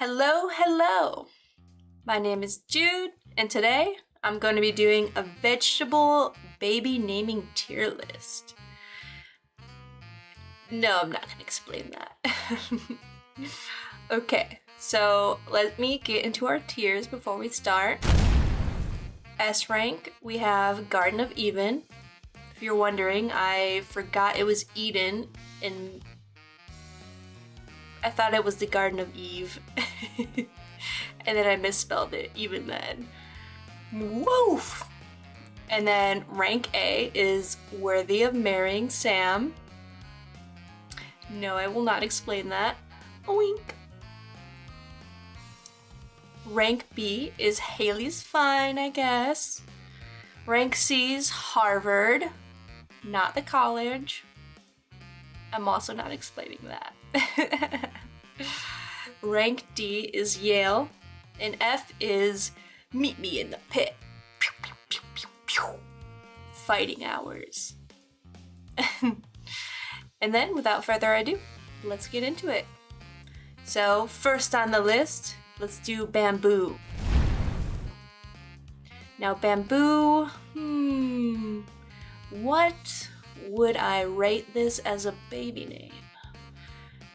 Hello, hello! My name is Jude, and today I'm going to be doing a vegetable baby naming tier list. No, I'm not going to explain that. Okay, so let me get into our tiers before we start. S rank, we have Garden of Eden. If you're wondering, I forgot it was Eden, and I thought it was the Garden of Eve. And then I misspelled it even then. Woof! And then rank A is Worthy of Marrying Sam. No, I will not explain that. A wink. Rank B is Haley's Fine, I guess. Rank C is Harvard, not the college. I'm also not explaining that. Rank D is Yale, and F is Meet Me in the Pit. Pew, pew, pew, pew, pew. Fighting hours. And then, without further ado, let's get into it. So, first on the list, let's do Bamboo. Now, Bamboo, what would I rate this as a baby name?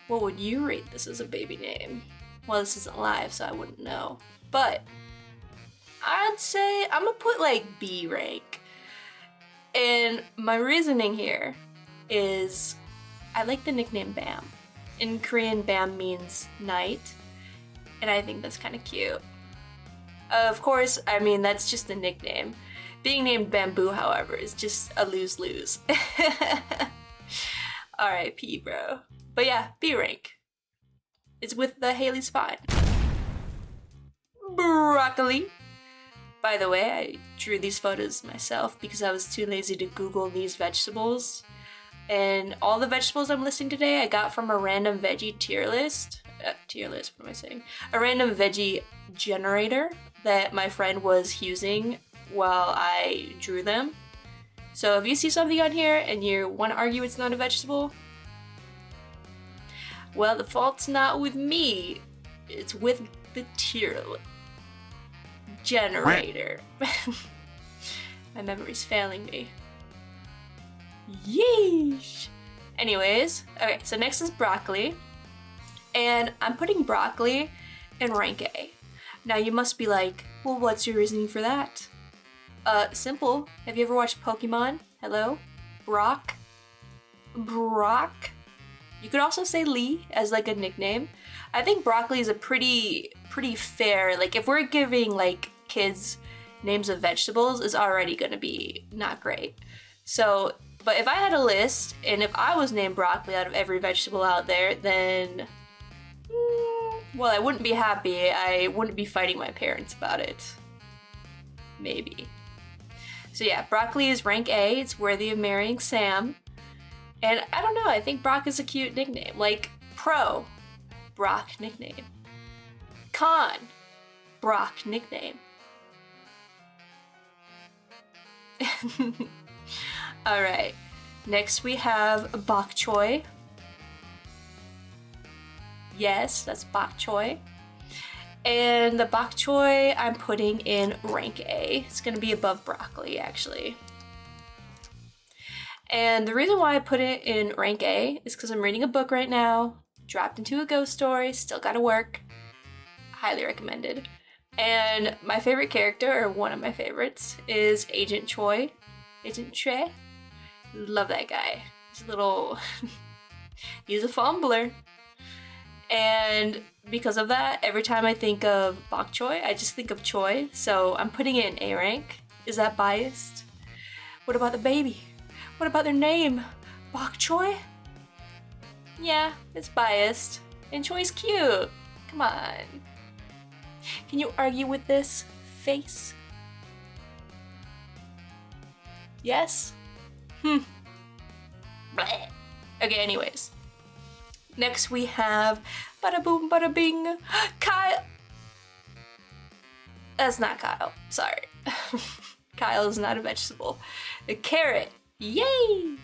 What would you rate this as a baby name? Well, this isn't live, so I wouldn't know. But I'd say I'm gonna put like B rank. And my reasoning here is I like the nickname Bam. In Korean, Bam means night, and I think that's kind of cute. Of course, I mean, that's just a nickname. Being named Bamboo, however, is just a lose-lose. R.I.P. bro. But yeah, B rank. It's with the Haley's Fine. Broccoli. By the way, I drew these photos myself because I was too lazy to Google these vegetables. And all the vegetables I'm listing today I got from a random veggie tier list. What am I saying? A random veggie generator that my friend was using while I drew them. So if you see something on here and you want to argue it's not a vegetable, well, the fault's not with me. It's with the tier generator. My memory's failing me. Yeesh! Anyways, okay, so next is broccoli. And I'm putting broccoli in rank A. Now you must be like, well, what's your reasoning for that? Simple. Have you ever watched Pokemon? Hello? Brock? You could also say Lee as like a nickname. I think broccoli is a pretty fair, like if we're giving like kids names of vegetables, is already gonna be not great. So, but if I had a list and if I was named broccoli out of every vegetable out there, then, well, I wouldn't be happy. I wouldn't be fighting my parents about it. Maybe. So yeah, broccoli is rank A. It's Worthy of Marrying Sam. And I don't know, I think Brock is a cute nickname. Like, Pro, Brock nickname. Con, Brock nickname. Alright, next we have Bok Choy. Yes, that's Bok Choy. And the bok choy I'm putting in rank A. It's gonna be above broccoli, actually. And the reason why I put it in rank A is because I'm reading a book right now, dropped into a ghost story, still gotta work. Highly recommended. And my favorite character, or one of my favorites, is Agent Choi. Agent Choi. Love that guy. He's a little... he's a fumbler. And because of that, every time I think of bok choy, I just think of Choi, so I'm putting it in A rank. Is that biased? What about the baby? What about their name? Bok Choy? Yeah, it's biased. And Choi's cute. Come on. Can you argue with this face? Yes? Bleh. Okay, anyways. Next we have bada boom bada bing, Kyle. That's not Kyle, sorry. Kyle is not a vegetable. The carrot, yay!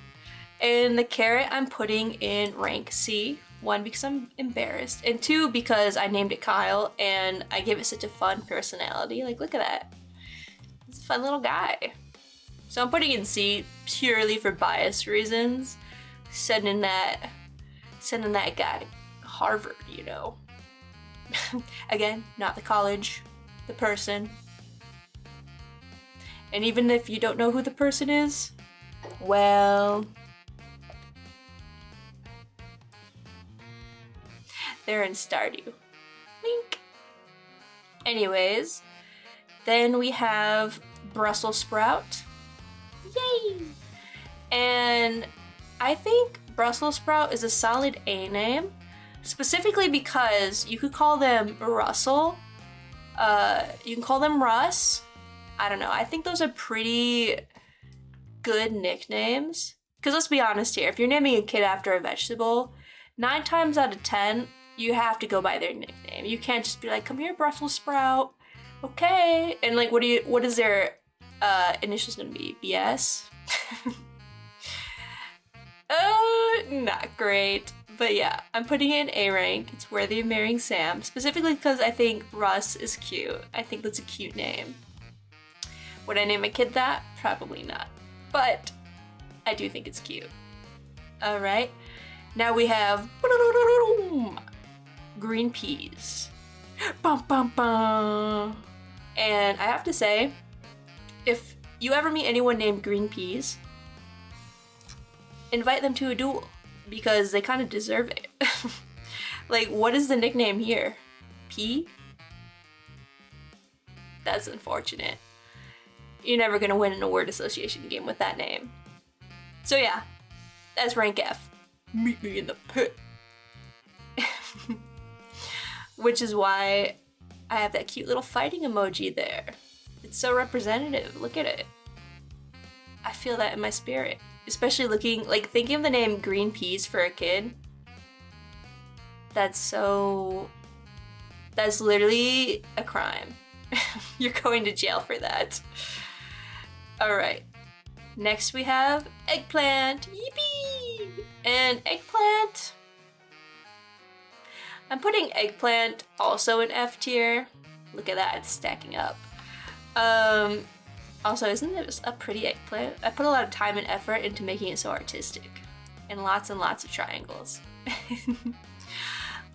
And the carrot I'm putting in rank C. One, because I'm embarrassed, and two, because I named it Kyle and I gave it such a fun personality. Like, look at that. He's a fun little guy. So I'm putting in C purely for bias reasons. Sending that guy to Harvard, you know. Again, not the college, the person. And even if you don't know who the person is, well, they're in Stardew. Wink. Anyways, then we have Brussels sprout. Yay! And I think Brussels sprout is a solid A name, specifically because you could call them Russell. You can call them Russ. I don't know. I think those are pretty good nicknames. Because let's be honest here, if you're naming a kid after a vegetable, 9 times out of 10, you have to go by their nickname. You can't just be like, come here, Brussels sprout. Okay. And like, what is their initials gonna be? BS? Not great. But yeah, I'm putting it in A rank. It's worthy of marrying Sam, specifically because I think Russ is cute. I think that's a cute name. Would I name a kid that? Probably not. But I do think it's cute. All right. Now we have green peas. Bum, bum, bum. And I have to say, if you ever meet anyone named Green Peas, invite them to a duel because they kind of deserve it. Like, what is the nickname here? Pea? That's unfortunate. You're never gonna win in a word association game with that name. So yeah, that's rank F. Meet me in the pit. Which is why I have that cute little fighting emoji there. It's so representative, look at it. I feel that in my spirit. Especially thinking of the name Green Peas for a kid. That's literally a crime. You're going to jail for that. All right, next we have eggplant. Yippee! And eggplant, I'm putting eggplant also in F tier. Look at that, it's stacking up. Also, isn't it just a pretty eggplant? I put a lot of time and effort into making it so artistic. And lots of triangles.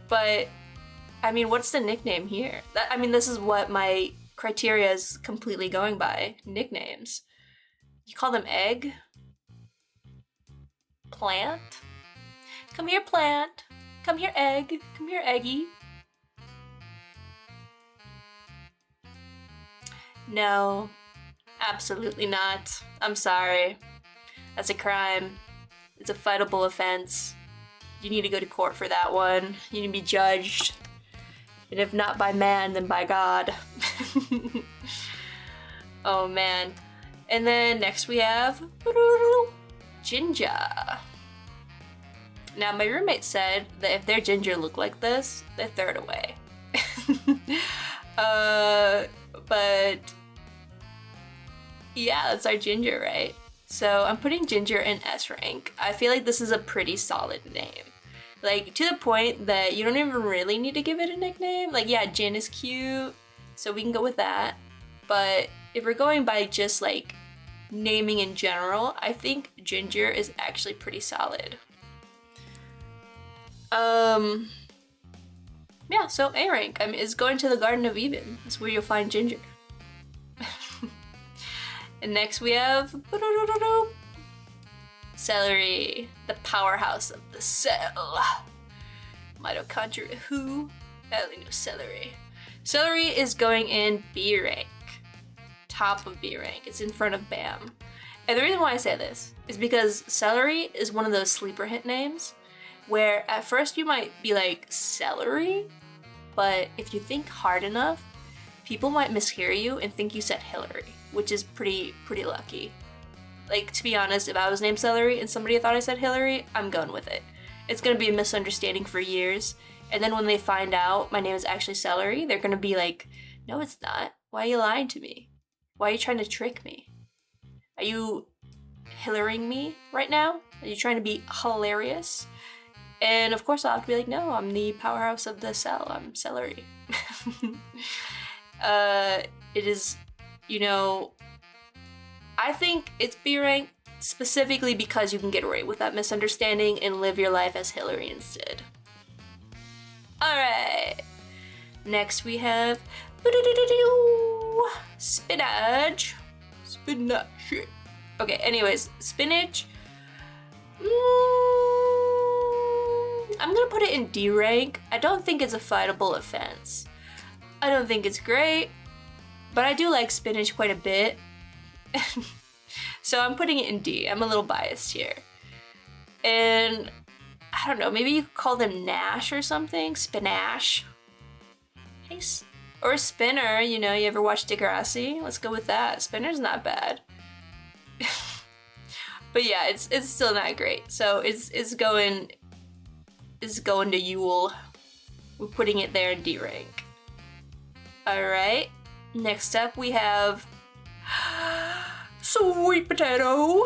But, I mean, what's the nickname here? This is what my criteria is completely going by. Nicknames. You call them egg? Plant? Come here, plant. Come here, egg. Come here, eggy. No, absolutely not. I'm sorry. That's a crime. It's a fightable offense. You need to go to court for that one. You need to be judged. And if not by man, then by God. Oh man. And then next we have Ginger. Now my roommate said that if their Ginger looked like this, they throw it away. But yeah, that's our Ginger, right? So I'm putting Ginger in S rank. I feel like this is a pretty solid name. Like, to the point that you don't even really need to give it a nickname. Like, yeah, Jin is cute, so we can go with that. But if we're going by just like naming in general, I think Ginger is actually pretty solid. Yeah, so A rank. Is going to the Garden of Eden. That's where you'll find Ginger. And next we have celery, the powerhouse of the cell. Mitochondria who? I only know celery. Celery is going in B rank. Top of B rank. It's in front of BAM. And the reason why I say this is because celery is one of those sleeper hit names where at first you might be like, celery? But if you think hard enough, people might mishear you and think you said Hillary, which is pretty lucky. Like, to be honest, if I was named Celery and somebody thought I said Hillary, I'm going with it. It's gonna be a misunderstanding for years. And then when they find out my name is actually Celery, they're gonna be like, no, it's not. Why are you lying to me? Why are you trying to trick me? Are you Hillarying me right now? Are you trying to be hilarious? And of course I'll have to be like, no, I'm the powerhouse of the cell, I'm celery. It is, you know, I think it's B rank specifically because you can get away with that misunderstanding and live your life as Hillary instead. Alright, next we have spinach. Spinach. Okay, anyways, spinach. I'm gonna put it in D rank. I don't think it's a fightable offense. I don't think it's great, but I do like spinach quite a bit. So I'm putting it in D. I'm a little biased here. And I don't know, maybe you could call them Nash or something? Spinash. Nice. Or Spinner, you know, you ever watch Degrassi? Let's go with that. Spinner's not bad. But yeah, it's still not great. So it's going to Yule. We're putting it there in D rank. Alright. Next up we have sweet potato.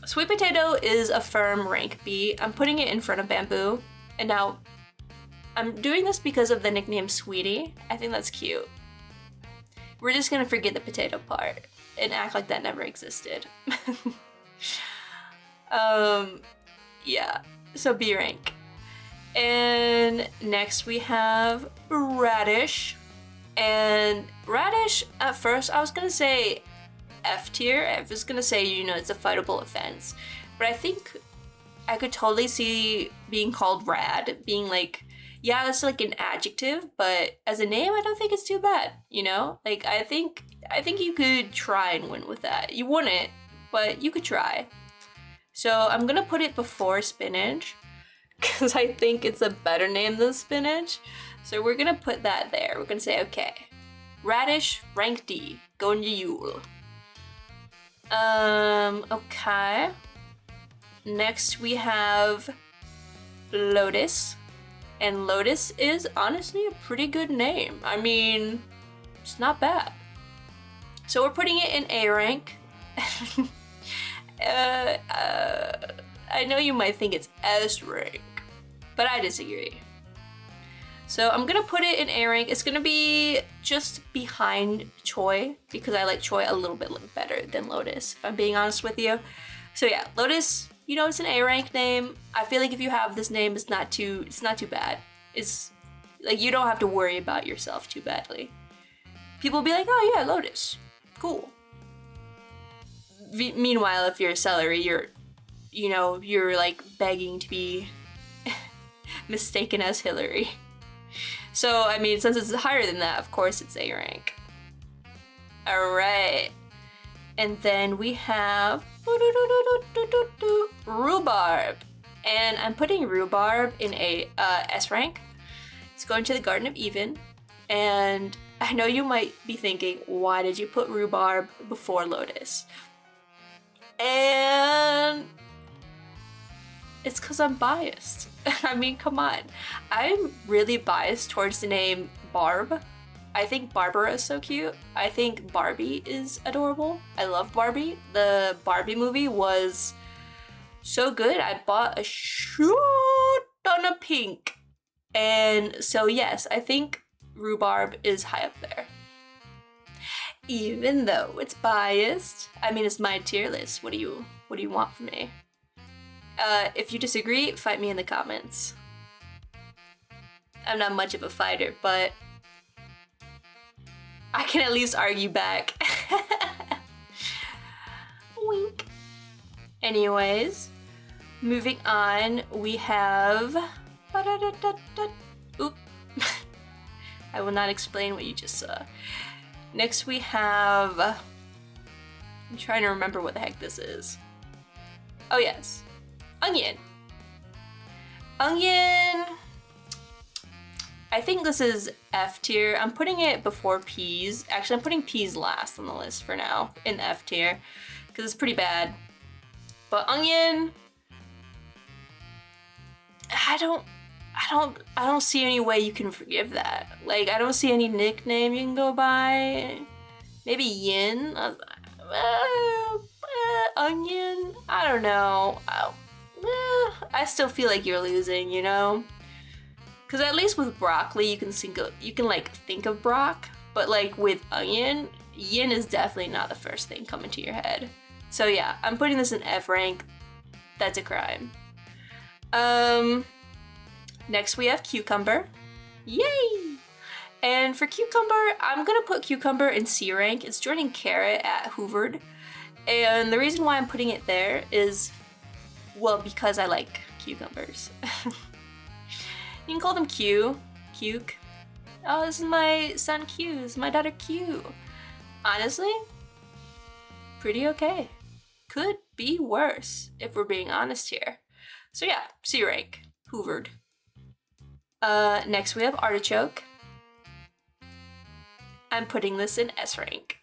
Sweet potato is a firm rank B. I'm putting it in front of bamboo. And now I'm doing this because of the nickname Sweetie. I think that's cute. We're just gonna forget the potato part and act like that never existed. Yeah, so B rank. And next we have radish. And radish, at first I was gonna say F tier. I was gonna say, you know, it's a fightable offense. But I think I could totally see being called rad, being like, yeah, that's like an adjective, but as a name, I don't think it's too bad, you know? Like, I think you could try and win with that. You wouldn't, but you could try. So I'm gonna put it before spinach, because I think it's a better name than spinach. So we're gonna put that there. We're gonna say, okay, radish, rank D, going to Yule. Okay. Next we have lotus. And lotus is honestly a pretty good name. I mean, it's not bad. So we're putting it in A rank. I know you might think it's S rank, but I disagree. So I'm gonna put it in A rank. It's gonna be just behind Choi because I like Choi a little bit better than Lotus, if I'm being honest with you. So yeah, Lotus, you know, it's an A rank name. I feel like if you have this name, it's not too bad. It's like you don't have to worry about yourself too badly. People will be like, oh yeah, Lotus, cool. Meanwhile, if you're a celery, you're like begging to be mistaken as Hillary. So, I mean, since it's higher than that, of course it's A rank. Alright. And then we have rhubarb. And I'm putting rhubarb in a S rank. It's going to the Garden of Eden. And I know you might be thinking, why did you put rhubarb before lotus? And it's because I'm biased. I mean, come on. I'm really biased towards the name Barb. I think Barbara is so cute. I think Barbie is adorable. I love Barbie. The Barbie movie was so good. I bought a shit ton of pink. And so yes, I think rhubarb is high up there. Even though it's biased. I mean, it's my tier list. What do you want from me? If you disagree, fight me in the comments. I'm not much of a fighter, but I can at least argue back. Wink. Anyways, moving on, we have... Oop. I will not explain what you just saw. Next we have... I'm trying to remember what the heck this is. Oh yes. Onion. Onion... I think this is F tier. I'm putting it before peas. Actually, I'm putting peas last on the list for now in F tier because it's pretty bad. But onion... I don't see any way you can forgive that. Like, I don't see any nickname you can go by. Maybe Yin? Onion? I don't know. I still feel like you're losing, you know? Because at least with broccoli, you can like think of brock, but like with onion, yin is definitely not the first thing coming to your head. So yeah, I'm putting this in F rank. That's a crime. Next we have cucumber. Yay! And for cucumber, I'm gonna put cucumber in C rank. It's joining carrot at hoovered. And the reason why I'm putting it there is, well, because I like cucumbers. You can call them Q, Cuke. Oh, this is my son Q, this is my daughter Q. Honestly, pretty okay. Could be worse, if we're being honest here. So yeah, C rank, hoovered. Next we have artichoke. I'm putting this in S rank.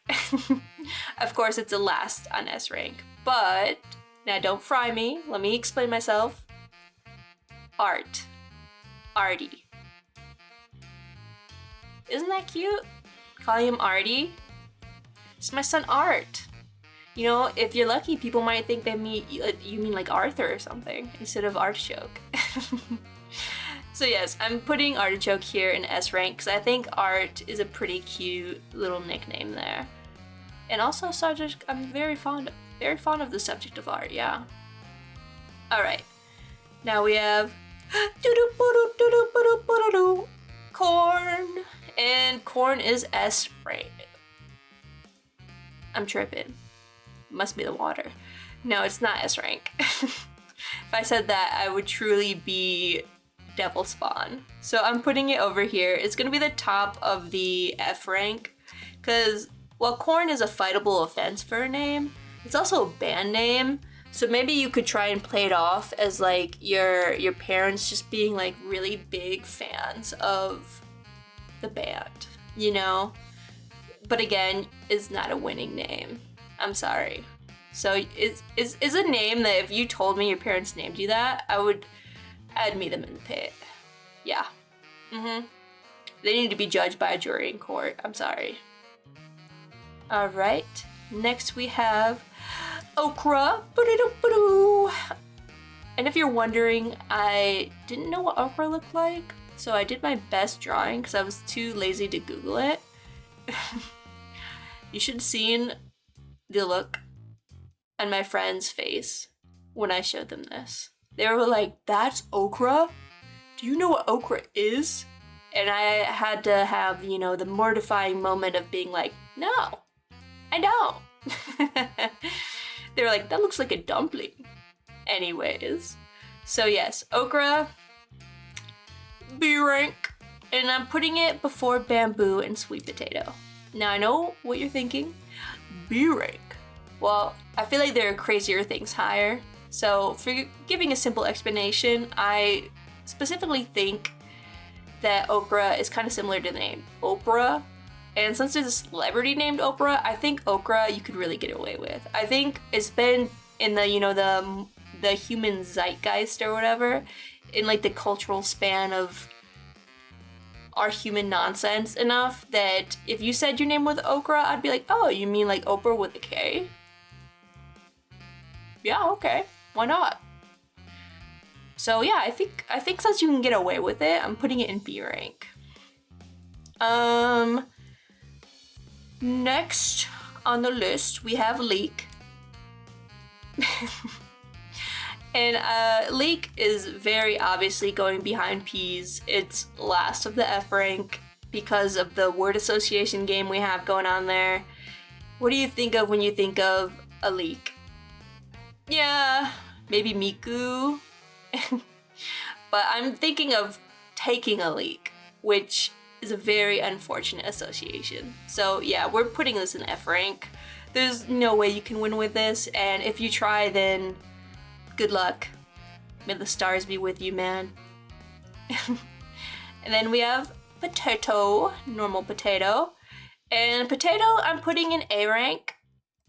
Of course, it's the last on S rank, but now don't fry me. Let me explain myself. Art. Artie. Isn't that cute? Calling him Artie? It's my son Art. You know, if you're lucky, people might think you mean like Arthur or something instead of artichoke. So yes, I'm putting artichoke here in S rank because I think Art is a pretty cute little nickname there. And also subject, I'm very fond of the subject of art, yeah. All right, now we have corn, and corn is S rank. I'm tripping. Must be the water. No, it's not S rank. If I said that, I would truly be devil spawn. So I'm putting it over here. It's gonna be the top of the F rank, because while corn is a fightable offense for a name, it's also a band name. So maybe you could try and play it off as like your parents just being like really big fans of the band, you know? But again, it's not a winning name. I'm sorry. So it's a name that if you told me your parents named you that, I'd meet them in the pit. Yeah. They need to be judged by a jury in court. I'm sorry. All right. Next we have okra. And if you're wondering, I didn't know what okra looked like, so I did my best drawing because I was too lazy to Google it. You should have seen the look on my friend's face when I showed them this. They were like, "That's okra? Do you know what okra is?" And I had to have, you know, the mortifying moment of being like, "No, I don't." They were like, "That looks like a dumpling." Anyways, so yes, okra, B rank, and I'm putting it before bamboo and sweet potato. Now I know what you're thinking, B rank. Well, I feel like there are crazier things higher. So for giving a simple explanation, I specifically think that okra is kind of similar to the name Oprah. And since there's a celebrity named Oprah, I think okra you could really get away with. I think it's been in the, you know, the human zeitgeist or whatever, in like the cultural span of our human nonsense enough that if you said your name was okra, I'd be like, "Oh, you mean like Oprah with a K? Yeah, okay. Why not?" So yeah, I think since you can get away with it, I'm putting it in B rank. Next on the list we have leek. And leek is very obviously going behind peas. It's last of the F rank because of the word association game we have going on there. What do you think of when you think of a leek? Yeah, maybe Miku. But I'm thinking of taking a leak, which is a very unfortunate association. So yeah, we're putting this in F rank. There's no way you can win with this, and if you try, then good luck. May the stars be with you, man. And then we have potato, normal potato. And potato, I'm putting in A rank.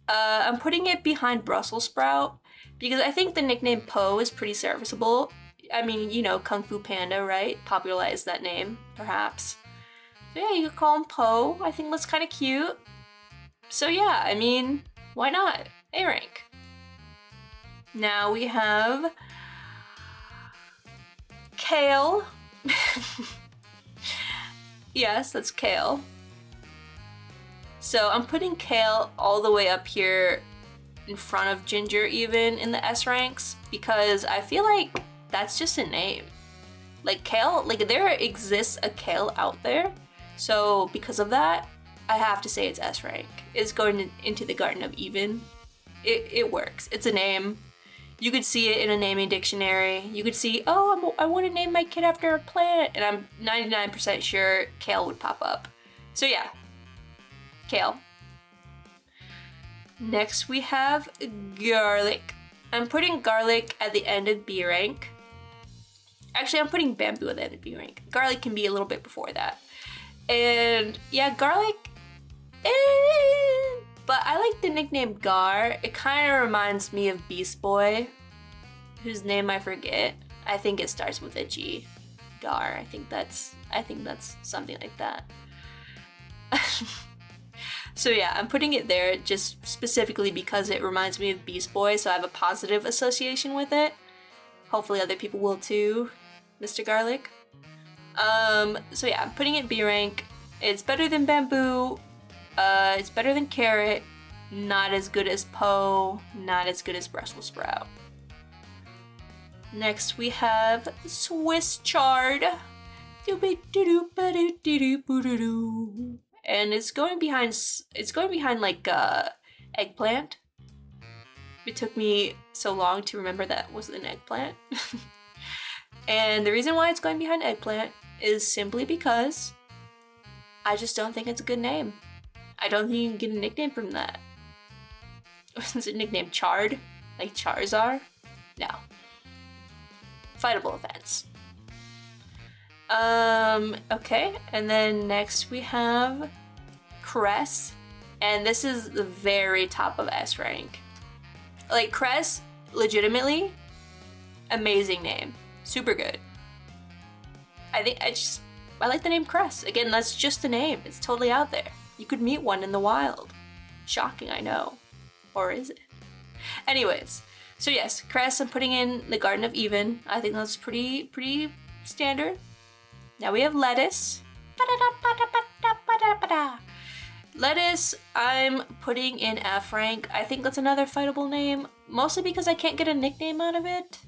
I'm putting it behind Brussels sprout because I think the nickname Po is pretty serviceable. I mean, you know, Kung Fu Panda, right? Popularized that name, perhaps. So yeah, you could call him Po. I think that's kind of cute. So yeah, I mean, why not? A rank. Now we have kale. Yes, that's kale. So I'm putting kale all the way up here in front of ginger even in the S ranks because I feel like that's just a name. Like kale, like there exists a kale out there. So because of that, I have to say it's S rank. It's going into the Garden of Eden. It works. It's a name. You could see it in a naming dictionary. You could see, oh, I want to name my kid after a plant. And I'm 99% sure kale would pop up. So yeah, kale. Next we have garlic. I'm putting garlic at the end of B rank. Actually, I'm putting bamboo at the end of B rank. Garlic can be a little bit before that. And yeah, garlic, but I like the nickname Gar. It kind of reminds me of Beast Boy, whose name I forget. I think it starts with a G. Gar. I think that's something like that. So yeah, I'm putting it there just specifically because it reminds me of Beast Boy, so I have a positive association with it. Hopefully other people will too, Mr. Garlic. So yeah, I'm putting it B rank. It's better than bamboo. It's better than carrot. Not as good as Poe. Not as good as Brussels sprout. Next we have Swiss chard. And it's going behind like eggplant. It took me so long to remember that was an eggplant. And the reason why it's going behind eggplant is simply because I just don't think it's a good name. I don't think you can get a nickname from that. Is it nicknamed Chard? Like Charizard? No. Fightable offense. Okay, and then next we have Cress, and this is the very top of S rank. Like Cress, legitimately, amazing name, super good. I like the name Cress. Again, that's just a name. It's totally out there. You could meet one in the wild. Shocking, I know. Or is it? Anyways, so yes, Cress, I'm putting in the Garden of Eden. I think that's pretty standard. Now we have lettuce. Lettuce, I'm putting in F rank. I think that's another fightable name, mostly because I can't get a nickname out of it.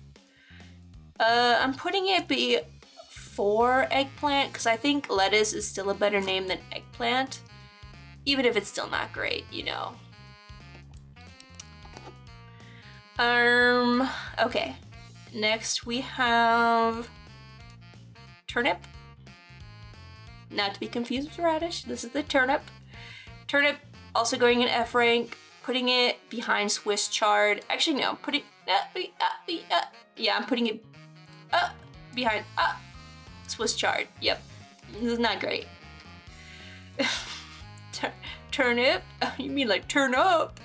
I'm putting it before eggplant because I think lettuce is still a better name than eggplant, even if it's still not great, you know. Okay. Next we have turnip. Not to be confused with radish. This is the turnip. Turnip also going in F rank, putting it behind Swiss chard. Actually, no, yeah, I'm putting it behind Swiss chard. Yep, this is not great. Turnip? You mean like turn up?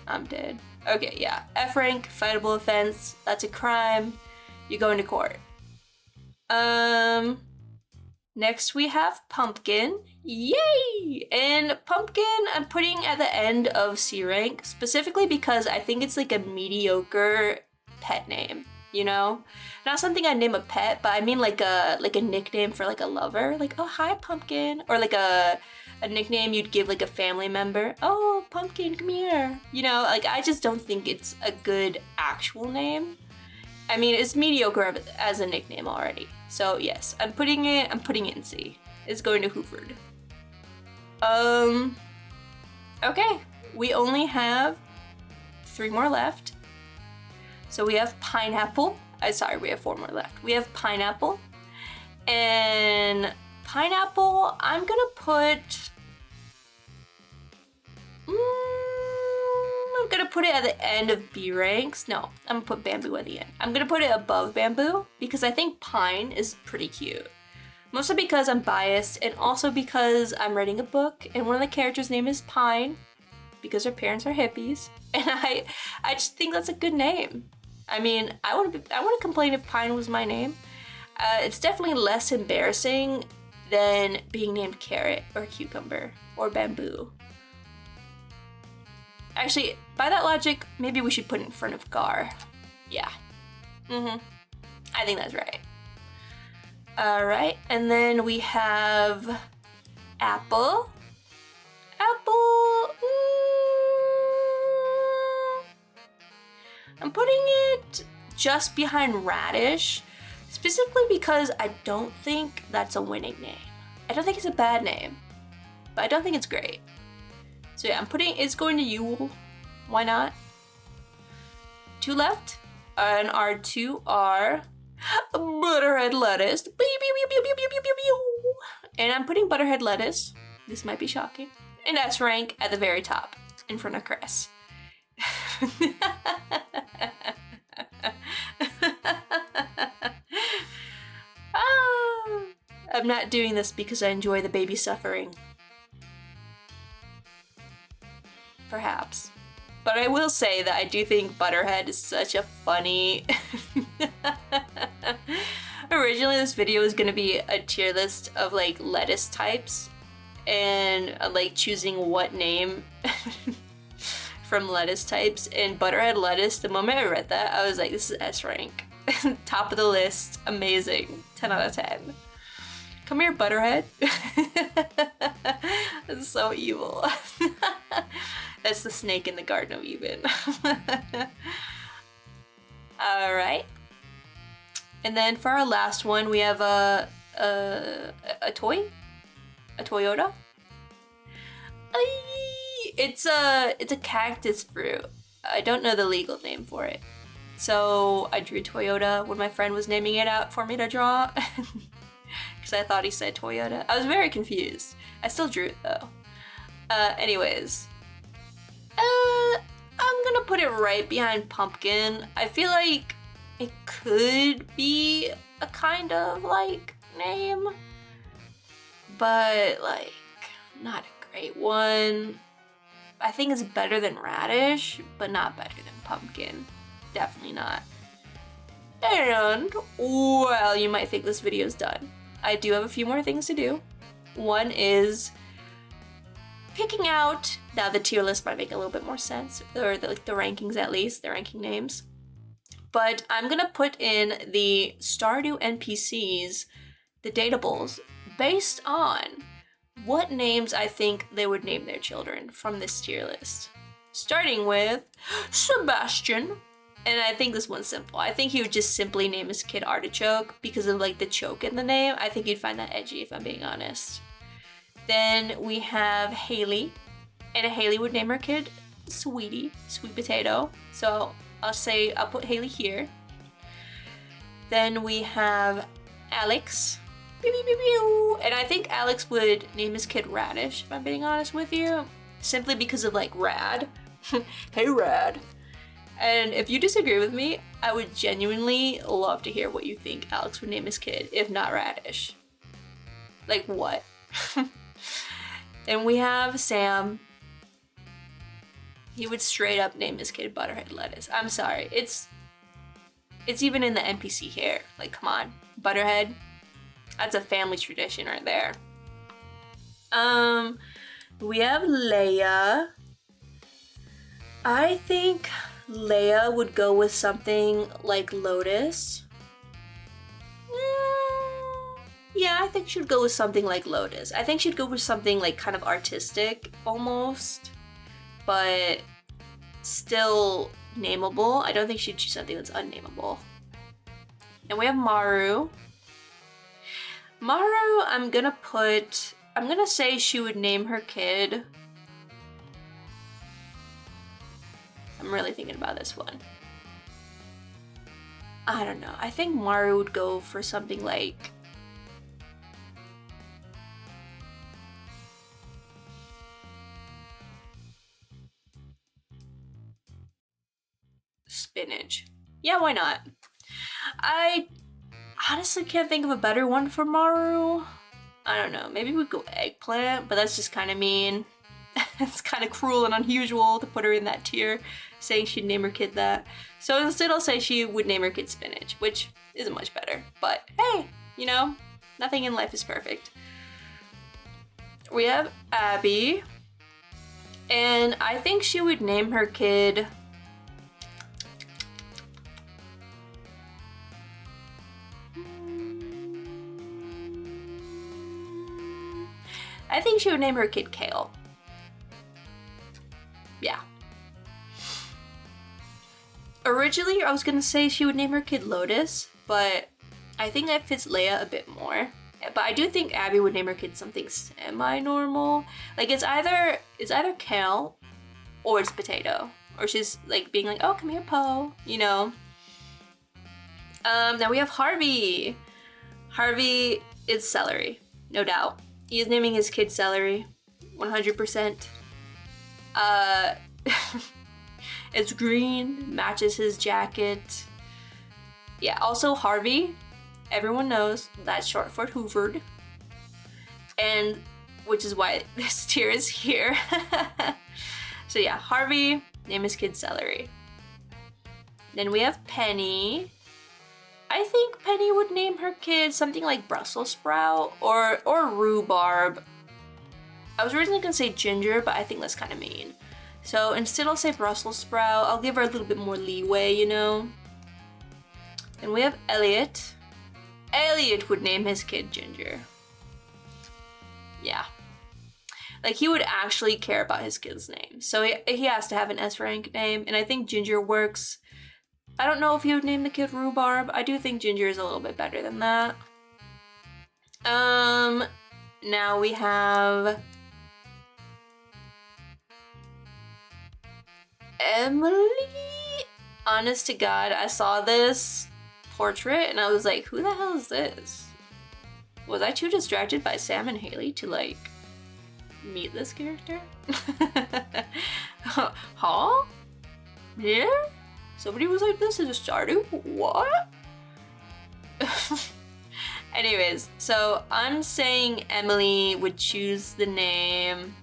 I'm dead. Okay, yeah, F rank, fightable offense. That's a crime. You go into court. Next we have pumpkin. Yay! And pumpkin I'm putting at the end of C rank, specifically because I think it's like a mediocre pet name, you know? Not something I'd name a pet, but I mean like a nickname for like a lover. Like, oh hi pumpkin. Or like a nickname you'd give like a family member. Oh, pumpkin, come here. You know, like I just don't think it's a good actual name. I mean, it's mediocre as a nickname already. So yes, I'm putting it in C. It's going to Hooford. Okay, we only have 3 more left. So we have pineapple. Sorry, we have 4 more left. We have pineapple. And pineapple, I'm gonna put... I'm gonna put it at the end of B ranks. No, I'm gonna put bamboo at the end. I'm gonna put it above bamboo because I think pine is pretty cute. Mostly because I'm biased and also because I'm writing a book and one of the characters' name is Pine because her parents are hippies. And I just think that's a good name. I mean, I wouldn't complain if Pine was my name. It's definitely less embarrassing than being named Carrot or Cucumber or Bamboo. Actually, by that logic, maybe we should put it in front of Gar. Yeah. I think that's right. All right, and then we have Apple. Apple. I'm putting it just behind Radish, specifically because I don't think that's a winning name. I don't think it's a bad name, but I don't think it's great. So yeah, I'm putting it's going to Yule. Why not? 2 left, and our 2 are Butterhead Lettuce. And I'm putting Butterhead Lettuce. This might be shocking. And S rank at the very top, in front of Chris. I'm not doing this because I enjoy the baby suffering. Perhaps. But I will say that I do think Butterhead is such a funny... Originally this video was gonna be a tier list of like lettuce types and like choosing what name from lettuce types, and Butterhead Lettuce, the moment I read that, I was like, this is S rank. Top of the list, amazing, 10 out of 10. Come here, Butterhead. That's so evil. That's the snake in the Garden of Eden. All right. And then for our last one, we have a toy, a Toyota. It's a cactus fruit. I don't know the legal name for it. So I drew Toyota when my friend was naming it out for me to draw. Because I thought he said Toyota. I was very confused. I still drew it though. Anyways. I'm gonna put it right behind pumpkin. I feel like it could be a kind of like name, but like not a great one. I think it's better than radish, but not better than pumpkin. Definitely not. And well, you might think this video's done. I do have a few more things to do. One is picking out, now the tier list might make a little bit more sense, or the rankings at least, the ranking names. But I'm gonna put in the Stardew NPCs, the datables, based on what names I think they would name their children from this tier list. Starting with Sebastian. And I think this one's simple. I think he would just simply name his kid Artichoke because of like the choke in the name. I think you'd find that edgy if I'm being honest. Then we have Haley, and Haley would name her kid Sweetie, Sweet Potato. So I'll put Haley here. Then we have Alex, and I think Alex would name his kid Radish, if I'm being honest with you, simply because of like rad. Hey Rad. And if you disagree with me, I would genuinely love to hear what you think Alex would name his kid, if not Radish. Like what? Then we have Sam. He would straight up name his kid Butterhead Lettuce. I'm sorry, it's even in the NPC here. Like, come on, Butterhead. That's a family tradition right there. We have Leia. I think Leia would go with something like Lotus. Yeah, I think she'd go with something like Lotus. I think she'd go with something like kind of artistic almost, but still nameable. I don't think she'd choose something that's unnameable. And we have Maru. Maru, I'm gonna say she would name her kid. I'm really thinking about this one. I don't know. I think Maru would go for something like spinach. Yeah, why not? I honestly can't think of a better one for Maru. I don't know. Maybe we'd go eggplant, but that's just kind of mean. It's kind of cruel and unusual to put her in that tier, saying she'd name her kid that. So instead I'll say she would name her kid Spinach, which isn't much better. But hey, you know, nothing in life is perfect. We have Abby. And I think she would name her kid... I think she would name her kid Kale. Yeah. Originally, I was gonna say she would name her kid Lotus, but I think that fits Leia a bit more. But I do think Abby would name her kid something semi-normal. Like it's either Kale or it's Potato. Or she's like being like, oh, come here, Poe, you know. Now we have Harvey. Harvey is Celery, no doubt. He is naming his kid Celery, 100%. It's green, matches his jacket. Yeah, also Harvey, everyone knows that's short for Hoovered. And which is why this tier is here. So yeah, Harvey, name his kid Celery. Then we have Penny. I think Penny would name her kid something like Brussels sprout or rhubarb. I was originally gonna say ginger, but I think that's kind of mean. So instead I'll say Brussels sprout. I'll give her a little bit more leeway, you know? And we have Elliot. Elliot would name his kid Ginger. Yeah. Like he would actually care about his kid's name. So he has to have an S rank name, and I think Ginger works. I don't know if he would name the kid Rhubarb. I do think Ginger is a little bit better than that. Now we have Emily. Honest to God, I saw this portrait and I was like, who the hell is this? Was I too distracted by Sam and Haley to like meet this character? Huh? Yeah? Somebody was like, this is a Stardew? What? Anyways, so I'm saying Emily would choose the name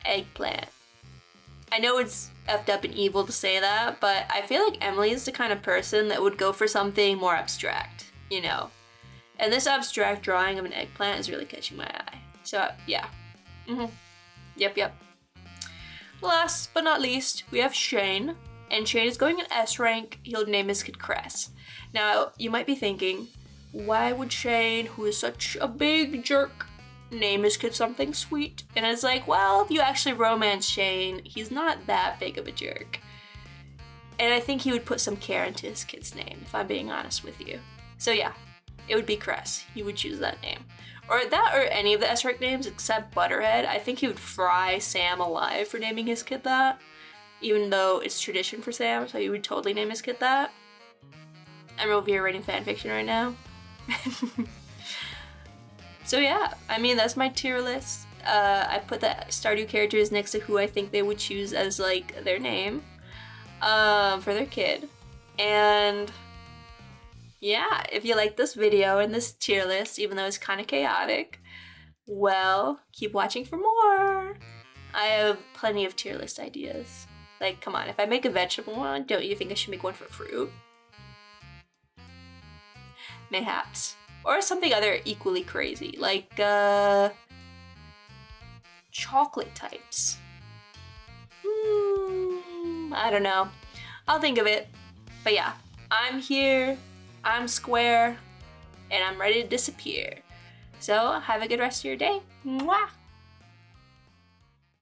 Eggplant. I know it's effed up and evil to say that, but I feel like Emily is the kind of person that would go for something more abstract, you know? And this abstract drawing of an eggplant is really catching my eye. So, yeah. Yep. Last but not least, we have Shane. And Shane is going in S rank. He'll name his kid Cress. Now, you might be thinking, why would Shane, who is such a big jerk, name his kid something sweet? And it's like, well, if you actually romance Shane, he's not that big of a jerk. And I think he would put some care into his kid's name, if I'm being honest with you. So yeah, it would be Cress. He would choose that name. Or that or any of the S rank names except Butterhead. I think he would fry Sam alive for naming his kid that. Even though it's tradition for Sam, so he would totally name his kid that. I'm over here writing fanfiction right now. So yeah, I mean, that's my tier list. I put the Stardew characters next to who I think they would choose as like their name for their kid. And yeah, if you like this video and this tier list, even though it's kind of chaotic, well, keep watching for more. I have plenty of tier list ideas. Like, come on, if I make a vegetable one, don't you think I should make one for fruit? Mayhaps. Or something other equally crazy, like, chocolate types. I don't know. I'll think of it. But yeah, I'm here, I'm square, and I'm ready to disappear. So, have a good rest of your day. Mwah!